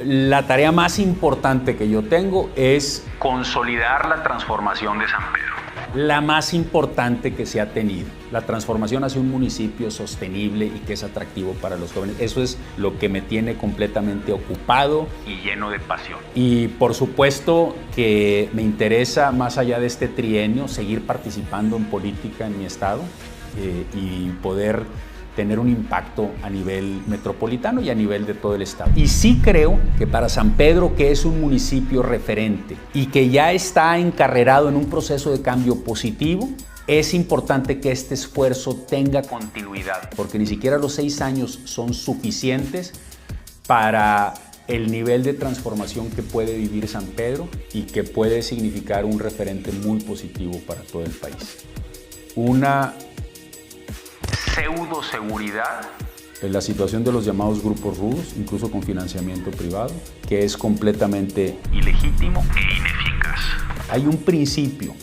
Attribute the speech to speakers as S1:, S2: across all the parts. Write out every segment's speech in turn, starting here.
S1: La tarea más importante que yo tengo es consolidar la transformación de San Pedro. La más importante que se ha tenido, la transformación hacia un municipio sostenible y que es atractivo para los jóvenes. Eso es lo que me tiene completamente ocupado y lleno de pasión. Y por supuesto que me interesa, más allá de este trienio, seguir participando en política en mi estado y poder tener un impacto a nivel metropolitano y a nivel de todo el estado. Y sí creo que para San Pedro, que es un municipio referente y que ya está encarrerado en un proceso de cambio positivo, es importante que este esfuerzo tenga continuidad, porque ni siquiera los 6 años son suficientes para el nivel de transformación que puede vivir San Pedro y que puede significar un referente muy positivo para todo el país. Una pseudoseguridad en la situación de los llamados grupos rudos, incluso con financiamiento privado, que es completamente ilegítimo e ineficaz. Hay un principio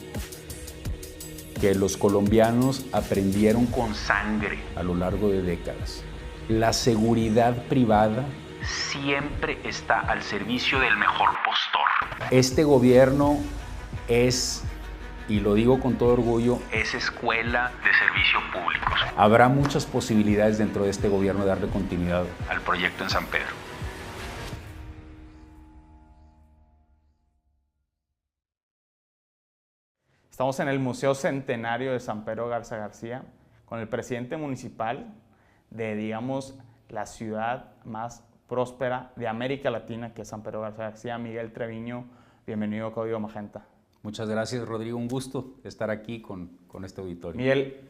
S1: que los colombianos aprendieron con sangre a lo largo de décadas. La seguridad privada siempre está al servicio del mejor postor. Este gobierno es, y lo digo con todo orgullo, es escuela de servicio públicos. Habrá muchas posibilidades dentro de este gobierno de darle continuidad al proyecto en San Pedro.
S2: Estamos en el Museo Centenario de San Pedro Garza García con el presidente municipal de, digamos, la ciudad más próspera de América Latina, que es San Pedro Garza García, Miguel Treviño. Bienvenido a Código Magenta.
S1: Muchas gracias, Rodrigo. Un gusto estar aquí con este auditorio.
S2: Miguel,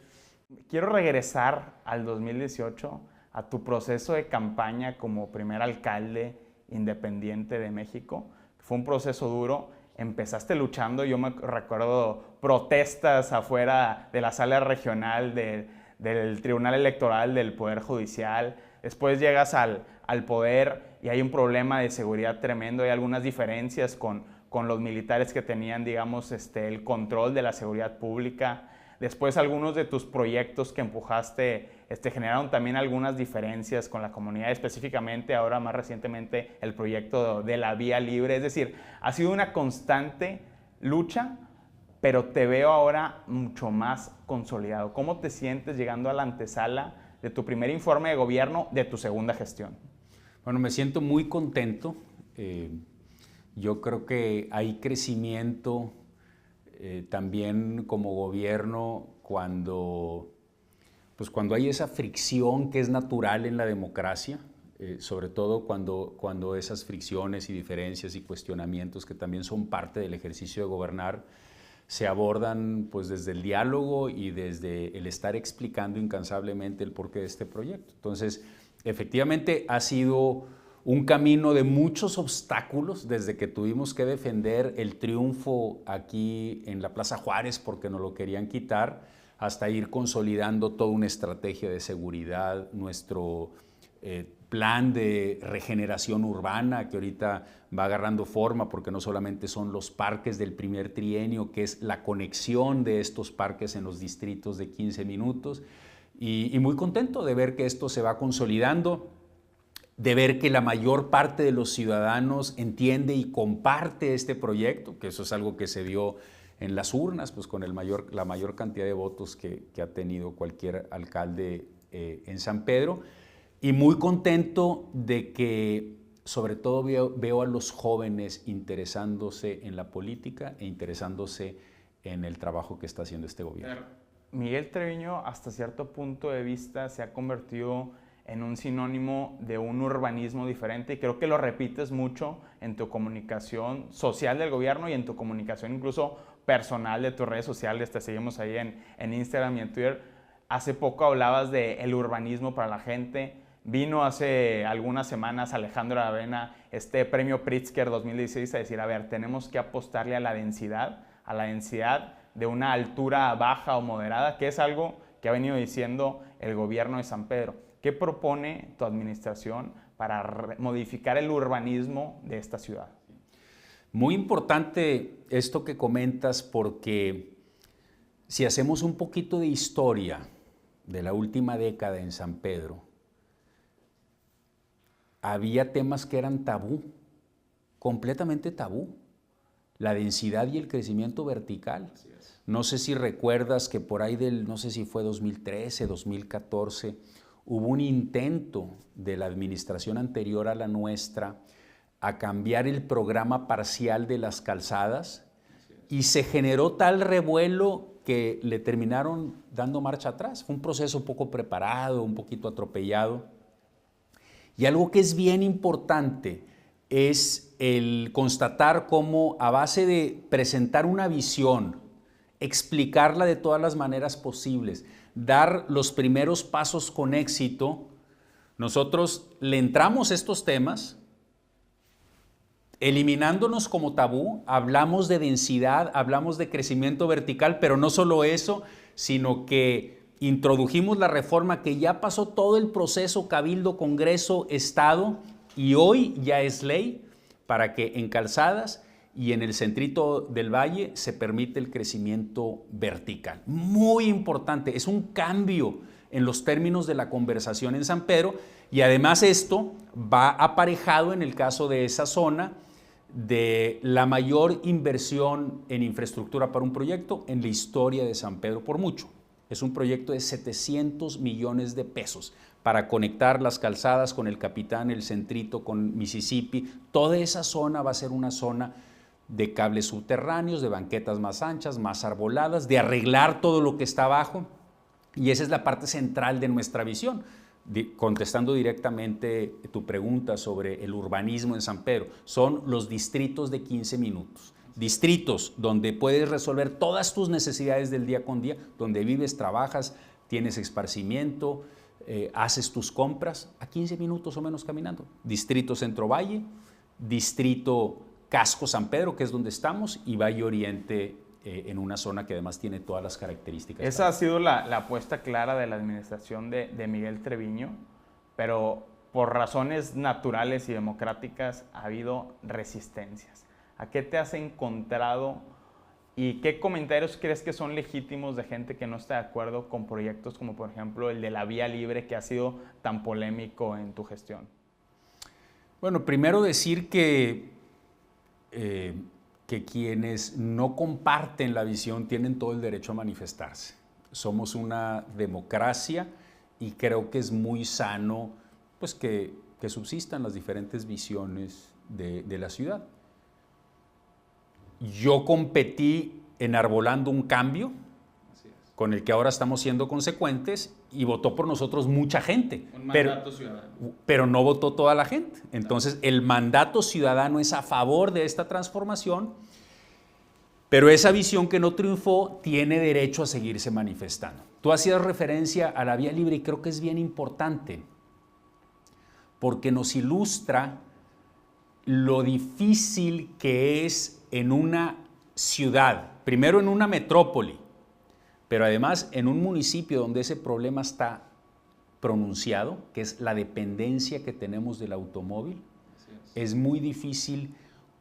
S2: quiero regresar al 2018, a tu proceso de campaña como primer alcalde independiente de México. Fue un proceso duro. Empezaste luchando, yo me recuerdo protestas afuera de la sala regional del Tribunal Electoral del Poder Judicial. Después llegas al poder y hay un problema de seguridad tremendo. Hay algunas diferencias con los militares que tenían, digamos, el control de la seguridad pública. Después algunos de tus proyectos que empujaste generaron también algunas diferencias con la comunidad, específicamente ahora más recientemente el proyecto de la vía libre. Es decir, ha sido una constante lucha, pero te veo ahora mucho más consolidado. ¿Cómo te sientes llegando a la antesala de tu primer informe de gobierno de tu segunda gestión?
S1: Bueno, me siento muy contento. Yo creo que hay crecimiento también como gobierno cuando hay esa fricción que es natural en la democracia, sobre todo cuando esas fricciones y diferencias y cuestionamientos que también son parte del ejercicio de gobernar se abordan pues desde el diálogo y desde el estar explicando incansablemente el porqué de este proyecto. Entonces, efectivamente ha sido un camino de muchos obstáculos desde que tuvimos que defender el triunfo aquí en la Plaza Juárez porque nos lo querían quitar, hasta ir consolidando toda una estrategia de seguridad, nuestro plan de regeneración urbana que ahorita va agarrando forma porque no solamente son los parques del primer trienio, que es la conexión de estos parques en los distritos de 15 minutos y muy contento de ver que esto se va consolidando, de ver que la mayor parte de los ciudadanos entiende y comparte este proyecto, que eso es algo que se vio en las urnas, pues con la mayor cantidad de votos que ha tenido cualquier alcalde en San Pedro. Y muy contento de que sobre todo veo a los jóvenes interesándose en la política e interesándose en el trabajo que está haciendo este gobierno.
S2: Miguel Treviño, hasta cierto punto de vista, se ha convertido en un sinónimo de un urbanismo diferente y creo que lo repites mucho en tu comunicación social del gobierno y en tu comunicación incluso personal de tus redes sociales. Te seguimos ahí en Instagram y en Twitter. Hace poco hablabas del urbanismo para la gente. Vino hace algunas semanas Alejandro Aravena, premio Pritzker 2016, a decir, a ver, tenemos que apostarle a la densidad de una altura baja o moderada, que es algo que ha venido diciendo el gobierno de San Pedro. ¿Qué propone tu administración para modificar el urbanismo de esta ciudad?
S1: Muy importante esto que comentas porque si hacemos un poquito de historia de la última década en San Pedro, había temas que eran tabú, completamente tabú. La densidad y el crecimiento vertical. No sé si recuerdas que por ahí no sé si fue 2013, 2014, hubo un intento de la administración anterior a la nuestra a cambiar el programa parcial de las calzadas y se generó tal revuelo que le terminaron dando marcha atrás. Fue un proceso poco preparado, un poquito atropellado. Y algo que es bien importante es el constatar cómo a base de presentar una visión, explicarla de todas las maneras posibles, dar los primeros pasos con éxito, nosotros le entramos a estos temas, eliminándonos como tabú, hablamos de densidad, hablamos de crecimiento vertical, pero no solo eso, sino que introdujimos la reforma que ya pasó todo el proceso Cabildo, Congreso, Estado y hoy ya es ley para que en calzadas y en el centrito del valle se permite el crecimiento vertical. Muy importante, es un cambio en los términos de la conversación en San Pedro y además esto va aparejado en el caso de esa zona de la mayor inversión en infraestructura para un proyecto en la historia de San Pedro por mucho. Es un proyecto de 700 millones de pesos para conectar las calzadas con el Capitán, el Centrito, con Mississippi. Toda esa zona va a ser una zona de cables subterráneos, de banquetas más anchas, más arboladas, de arreglar todo lo que está abajo. Y esa es la parte central de nuestra visión. Contestando directamente tu pregunta sobre el urbanismo en San Pedro, son los distritos de 15 minutos. Distritos donde puedes resolver todas tus necesidades del día con día, donde vives, trabajas, tienes esparcimiento, haces tus compras a 15 minutos o menos caminando. Distrito Centro Valle, Distrito Casco San Pedro, que es donde estamos, y Valle Oriente, en una zona que además tiene todas las características.
S2: Esa ha sido la apuesta clara de la administración de Miguel Treviño, pero por razones naturales y democráticas ha habido resistencias. ¿A qué te has encontrado y qué comentarios crees que son legítimos de gente que no está de acuerdo con proyectos como por ejemplo el de la vía libre que ha sido tan polémico en tu gestión?
S1: Bueno, primero decir que quienes no comparten la visión tienen todo el derecho a manifestarse. Somos una democracia y creo que es muy sano pues, que subsistan las diferentes visiones de la ciudad. Yo competí enarbolando un cambio con el que ahora estamos siendo consecuentes y votó por nosotros mucha gente.
S2: Un mandato ciudadano.
S1: Pero no votó toda la gente. Entonces, el mandato ciudadano es a favor de esta transformación, pero esa visión que no triunfó tiene derecho a seguirse manifestando. Tú hacías referencia a la vía libre y creo que es bien importante porque nos ilustra lo difícil que es en una ciudad, primero en una metrópoli, pero además en un municipio donde ese problema está pronunciado, que es la dependencia que tenemos del automóvil, es muy difícil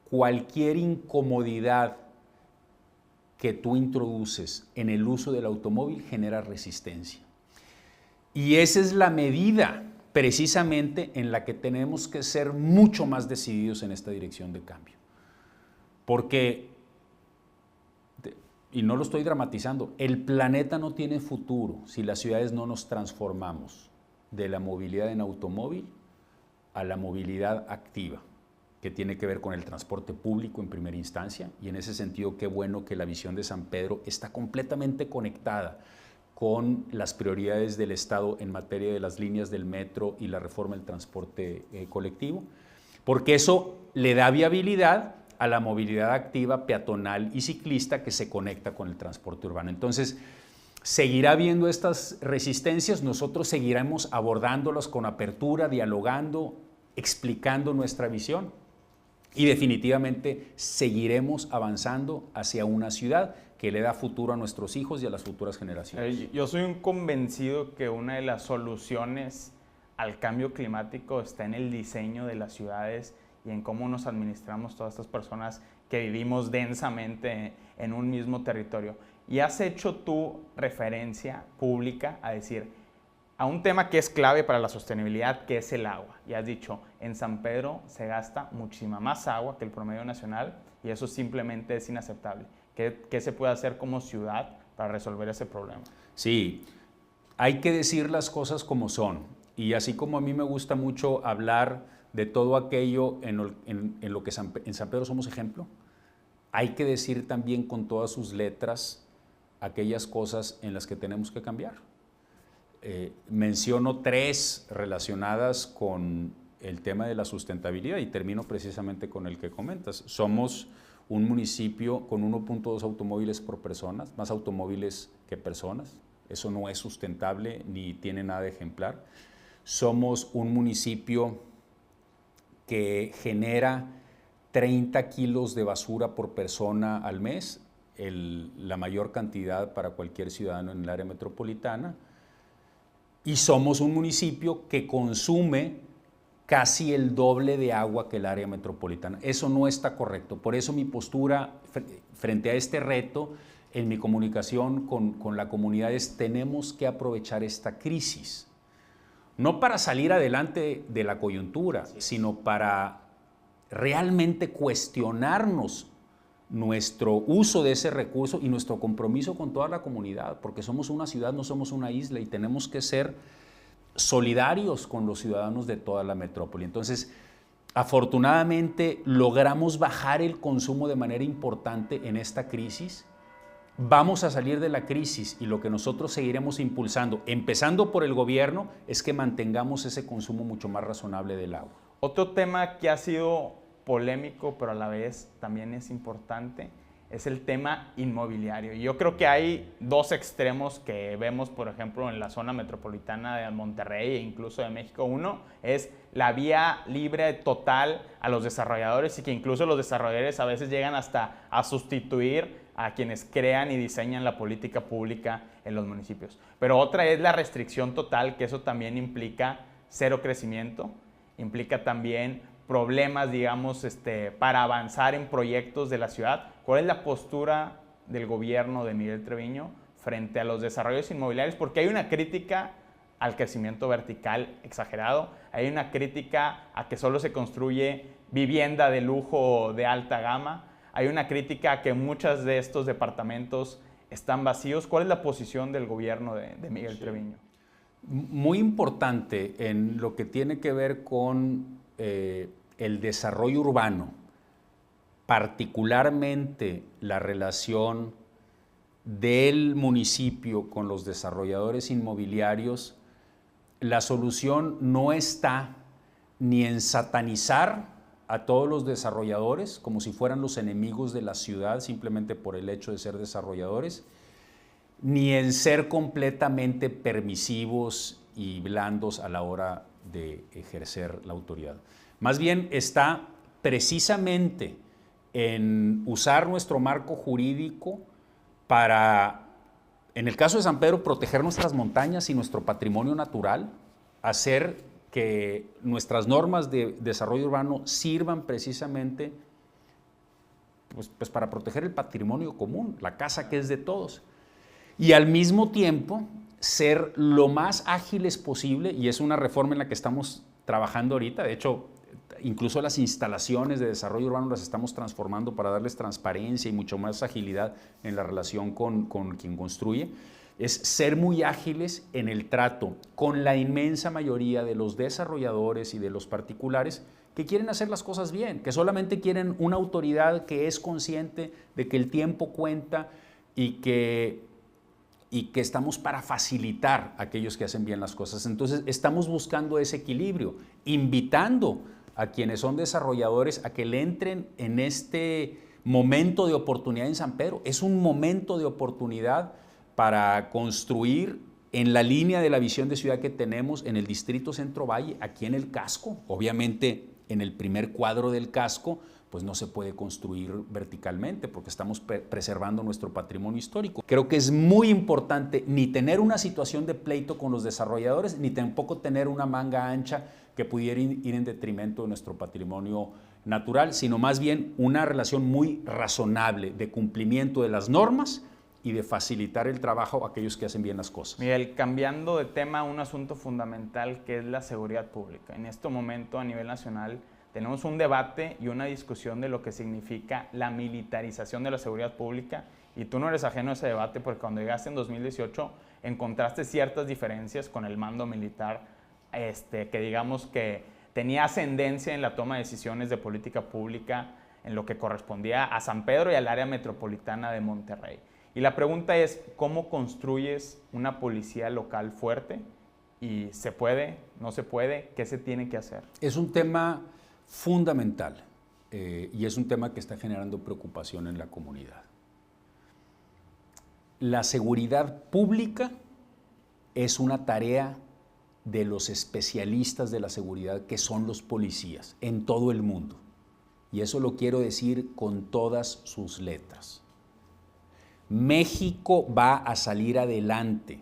S1: cualquier incomodidad que tú introduces en el uso del automóvil genera resistencia. Y esa es la medida precisamente en la que tenemos que ser mucho más decididos en esta dirección de cambio. Porque, y no lo estoy dramatizando, el planeta no tiene futuro si las ciudades no nos transformamos de la movilidad en automóvil a la movilidad activa, que tiene que ver con el transporte público en primera instancia, y en ese sentido qué bueno que la visión de San Pedro está completamente conectada con las prioridades del Estado en materia de las líneas del metro y la reforma del transporte colectivo, porque eso le da viabilidad a la movilidad activa, peatonal y ciclista que se conecta con el transporte urbano. Entonces, seguirá habiendo estas resistencias, nosotros seguiremos abordándolas con apertura, dialogando, explicando nuestra visión y definitivamente seguiremos avanzando hacia una ciudad que le da futuro a nuestros hijos y a las futuras generaciones.
S2: Yo soy un convencido que una de las soluciones al cambio climático está en el diseño de las ciudades y en cómo nos administramos todas estas personas que vivimos densamente en un mismo territorio. Y has hecho tu referencia pública a decir, a un tema que es clave para la sostenibilidad, que es el agua. Y has dicho, en San Pedro se gasta muchísima más agua que el promedio nacional y eso simplemente es inaceptable. ¿Qué se puede hacer como ciudad para resolver ese problema?
S1: Sí, hay que decir las cosas como son. Y así como a mí me gusta mucho hablar de todo aquello en lo que en San Pedro somos ejemplo, hay que decir también con todas sus letras aquellas cosas en las que tenemos que cambiar. Menciono 3 relacionadas con el tema de la sustentabilidad y termino precisamente con el que comentas. Somos un municipio con 1.2 automóviles por persona, más automóviles que personas. Eso no es sustentable ni tiene nada de ejemplar. Somos un municipio que genera 30 kilos de basura por persona al mes, la mayor cantidad para cualquier ciudadano en el área metropolitana. Y somos un municipio que consume casi el doble de agua que el área metropolitana. Eso no está correcto. Por eso mi postura frente a este reto en mi comunicación con la comunidad es: tenemos que aprovechar esta crisis, no para salir adelante de la coyuntura, sino para realmente cuestionarnos nuestro uso de ese recurso y nuestro compromiso con toda la comunidad, porque somos una ciudad, no somos una isla y tenemos que ser solidarios con los ciudadanos de toda la metrópoli. Entonces, afortunadamente logramos bajar el consumo de manera importante en esta crisis. Vamos a salir de la crisis y lo que nosotros seguiremos impulsando, empezando por el gobierno, es que mantengamos ese consumo mucho más razonable del agua.
S2: Otro tema que ha sido polémico, pero a la vez también es importante, es el tema inmobiliario. Y yo creo que hay 2 extremos que vemos, por ejemplo, en la zona metropolitana de Monterrey e incluso de México. Uno es la vía libre total a los desarrolladores y que incluso los desarrolladores a veces llegan hasta a sustituir a quienes crean y diseñan la política pública en los municipios. Pero otra es la restricción total, que eso también implica cero crecimiento, implica también problemas, digamos, para avanzar en proyectos de la ciudad. ¿Cuál es la postura del gobierno de Miguel Treviño frente a los desarrollos inmobiliarios? Porque hay una crítica al crecimiento vertical exagerado, hay una crítica a que solo se construye vivienda de lujo de alta gama, hay una crítica a que muchos de estos departamentos están vacíos. ¿Cuál es la posición del gobierno de Miguel Treviño?
S1: Muy importante en lo que tiene que ver con el desarrollo urbano, particularmente la relación del municipio con los desarrolladores inmobiliarios. La solución no está ni en satanizar a todos los desarrolladores como si fueran los enemigos de la ciudad simplemente por el hecho de ser desarrolladores, ni en ser completamente permisivos y blandos a la hora de ejercer la autoridad. Más bien está precisamente en usar nuestro marco jurídico para, en el caso de San Pedro, proteger nuestras montañas y nuestro patrimonio natural, hacer que nuestras normas de desarrollo urbano sirvan precisamente pues para proteger el patrimonio común, la casa que es de todos. Y al mismo tiempo ser lo más ágiles posible, y es una reforma en la que estamos trabajando ahorita. De hecho, incluso las instalaciones de desarrollo urbano las estamos transformando para darles transparencia y mucho más agilidad en la relación con quien construye. Es ser muy ágiles en el trato con la inmensa mayoría de los desarrolladores y de los particulares que quieren hacer las cosas bien, que solamente quieren una autoridad que es consciente de que el tiempo cuenta y que estamos para facilitar a aquellos que hacen bien las cosas. Entonces, estamos buscando ese equilibrio, invitando a quienes son desarrolladores a que le entren en este momento de oportunidad en San Pedro. Es un momento de oportunidad para construir en la línea de la visión de ciudad que tenemos en el Distrito Centro Valle, aquí en el casco. Obviamente, en el primer cuadro del casco, pues no se puede construir verticalmente porque estamos preservando nuestro patrimonio histórico. Creo que es muy importante ni tener una situación de pleito con los desarrolladores, ni tampoco tener una manga ancha que pudiera ir en detrimento de nuestro patrimonio natural, sino más bien una relación muy razonable de cumplimiento de las normas y de facilitar el trabajo a aquellos que hacen bien las cosas.
S2: Miguel, cambiando de tema, un asunto fundamental que es la seguridad pública. En este momento, a nivel nacional, tenemos un debate y una discusión de lo que significa la militarización de la seguridad pública, y tú no eres ajeno a ese debate porque cuando llegaste en 2018 encontraste ciertas diferencias con el mando militar, que digamos que tenía ascendencia en la toma de decisiones de política pública en lo que correspondía a San Pedro y al área metropolitana de Monterrey. Y la pregunta es, ¿cómo construyes una policía local fuerte? ¿Y se puede, no se puede? ¿Qué se tiene que hacer?
S1: Es un tema fundamental y es un tema que está generando preocupación en la comunidad. La seguridad pública es una tarea de los especialistas de la seguridad, que son los policías en todo el mundo. Y eso lo quiero decir con todas sus letras. México va a salir adelante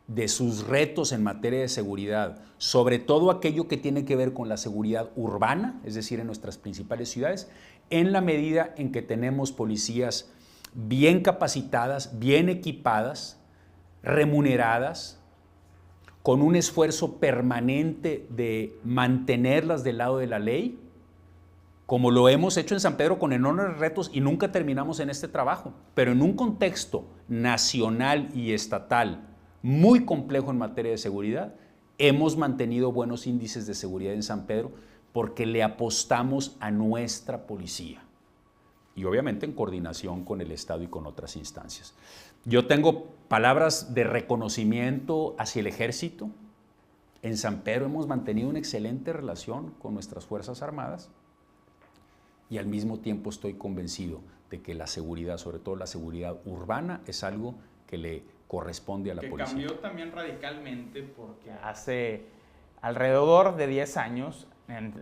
S1: de sus retos en materia de seguridad, sobre todo aquello que tiene que ver con la seguridad urbana, es decir, en nuestras principales ciudades, en la medida en que tenemos policías bien capacitadas, bien equipadas, remuneradas, con un esfuerzo permanente de mantenerlas del lado de la ley, como lo hemos hecho en San Pedro con enormes retos y nunca terminamos en este trabajo, pero en un contexto nacional y estatal muy complejo en materia de seguridad, hemos mantenido buenos índices de seguridad en San Pedro porque le apostamos a nuestra policía y obviamente en coordinación con el Estado y con otras instancias. Yo tengo palabras de reconocimiento hacia el Ejército. En San Pedro hemos mantenido una excelente relación con nuestras Fuerzas Armadas y al mismo tiempo estoy convencido de que la seguridad, sobre todo la seguridad urbana, es algo que le corresponde a la policía.
S2: Que cambió también radicalmente porque hace alrededor de 10 años,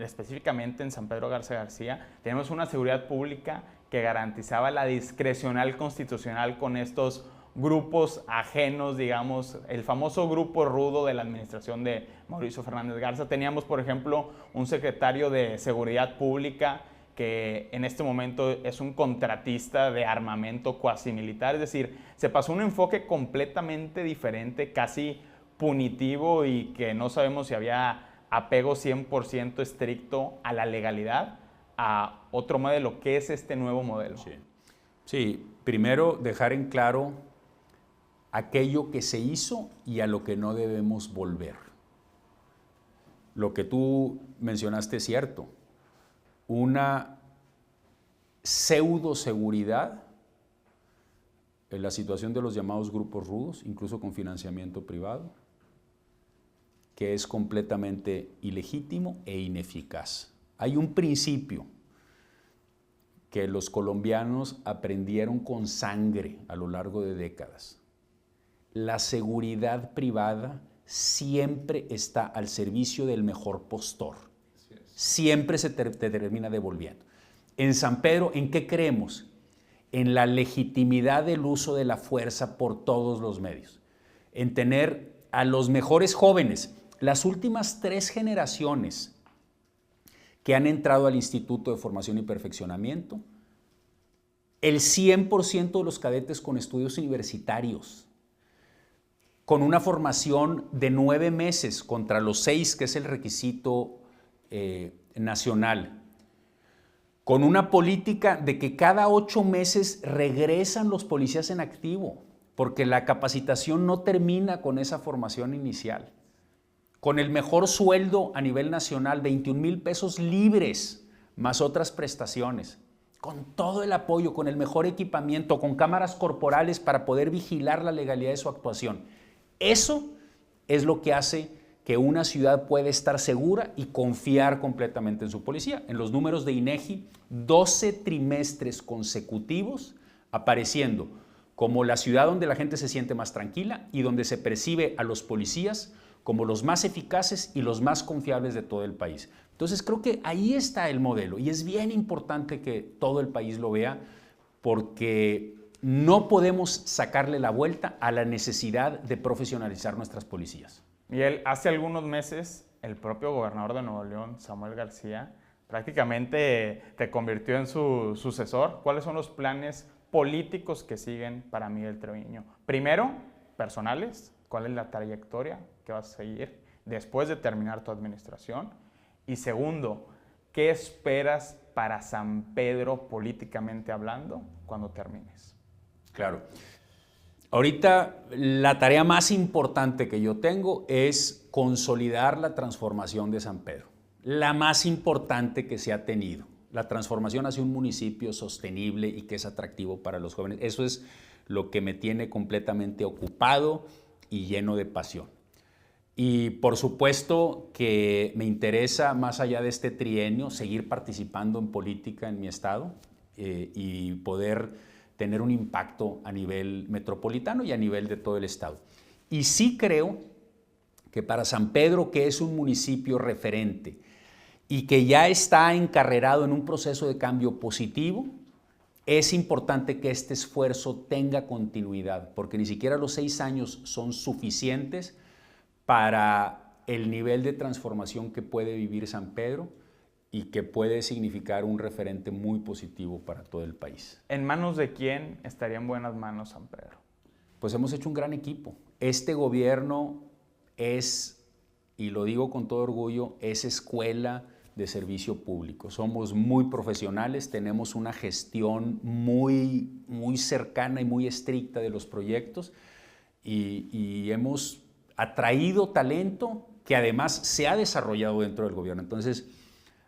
S2: específicamente en San Pedro Garza García, tenemos una seguridad pública que garantizaba la discrecional constitucional con estos grupos ajenos, digamos, el famoso grupo rudo de la administración de Mauricio Fernández Garza. Teníamos, por ejemplo, un secretario de Seguridad Pública que en este momento es un contratista de armamento cuasi militar, es decir, se pasó un enfoque completamente diferente, casi punitivo y que no sabemos si había apego 100% estricto a la legalidad, a otro modelo. ¿Qué es este nuevo modelo?
S1: Sí, primero dejar en claro aquello que se hizo y a lo que no debemos volver. Lo que tú mencionaste es cierto. Una pseudo-seguridad en la situación de los llamados grupos rudos, incluso con financiamiento privado, que es completamente ilegítimo e ineficaz. Hay un principio que los colombianos aprendieron con sangre a lo largo de décadas. La seguridad privada siempre está al servicio del mejor postor. Siempre se te termina devolviendo. En San Pedro, ¿en qué creemos? En la legitimidad del uso de la fuerza por todos los medios. En tener a los mejores jóvenes. Las últimas 3 generaciones que han entrado al Instituto de Formación y Perfeccionamiento, el 100% de los cadetes con estudios universitarios, con una formación de 9 meses contra los 6, que es el requisito nacional, con una política de que cada 8 meses regresan los policías en activo, porque la capacitación no termina con esa formación inicial, con el mejor sueldo a nivel nacional, 21,000 pesos libres, más otras prestaciones, con todo el apoyo, con el mejor equipamiento, con cámaras corporales para poder vigilar la legalidad de su actuación. Eso es lo que hace que una ciudad puede estar segura y confiar completamente en su policía. En los números de INEGI, 12 trimestres consecutivos apareciendo como la ciudad donde la gente se siente más tranquila y donde se percibe a los policías como los más eficaces y los más confiables de todo el país. Entonces creo que ahí está el modelo y es bien importante que todo el país lo vea porque no podemos sacarle la vuelta a la necesidad de profesionalizar nuestras policías.
S2: Miguel, hace algunos meses el propio gobernador de Nuevo León, Samuel García, prácticamente te convirtió en su sucesor. ¿Cuáles son los planes políticos que siguen para Miguel Treviño? Primero, personales, ¿cuál es la trayectoria que vas a seguir después de terminar tu administración? Y segundo, ¿qué esperas para San Pedro políticamente hablando cuando termines?
S1: Claro. Ahorita la tarea más importante que yo tengo es consolidar la transformación de San Pedro, la más importante que se ha tenido, la transformación hacia un municipio sostenible y que es atractivo para los jóvenes. Eso es lo que me tiene completamente ocupado y lleno de pasión. Y por supuesto que me interesa, más allá de este trienio, seguir participando en política en mi estado y poder tener un impacto a nivel metropolitano y a nivel de todo el estado. Y sí creo que para San Pedro, que es un municipio referente y que ya está encarrerado en un proceso de cambio positivo, es importante que este esfuerzo tenga continuidad, porque ni siquiera los 6 años son suficientes para el nivel de transformación que puede vivir San Pedro y que puede significar un referente muy positivo para todo el país.
S2: ¿En manos de quién estaría en buenas manos San Pedro?
S1: Pues hemos hecho un gran equipo. Este gobierno es, y lo digo con todo orgullo, es escuela de servicio público. Somos muy profesionales, tenemos una gestión muy cercana y muy estricta de los proyectos y hemos atraído talento que además se ha desarrollado dentro del gobierno. Entonces,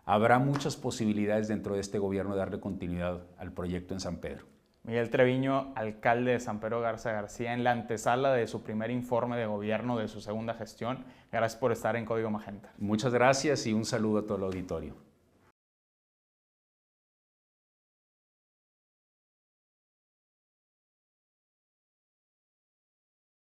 S1: habrá muchas posibilidades dentro de este gobierno de darle continuidad al proyecto en San Pedro.
S2: Miguel Treviño, alcalde de San Pedro Garza García, en la antesala de su primer informe de gobierno de su segunda gestión. Gracias por estar en Código Magenta.
S1: Muchas gracias y un saludo a todo el auditorio.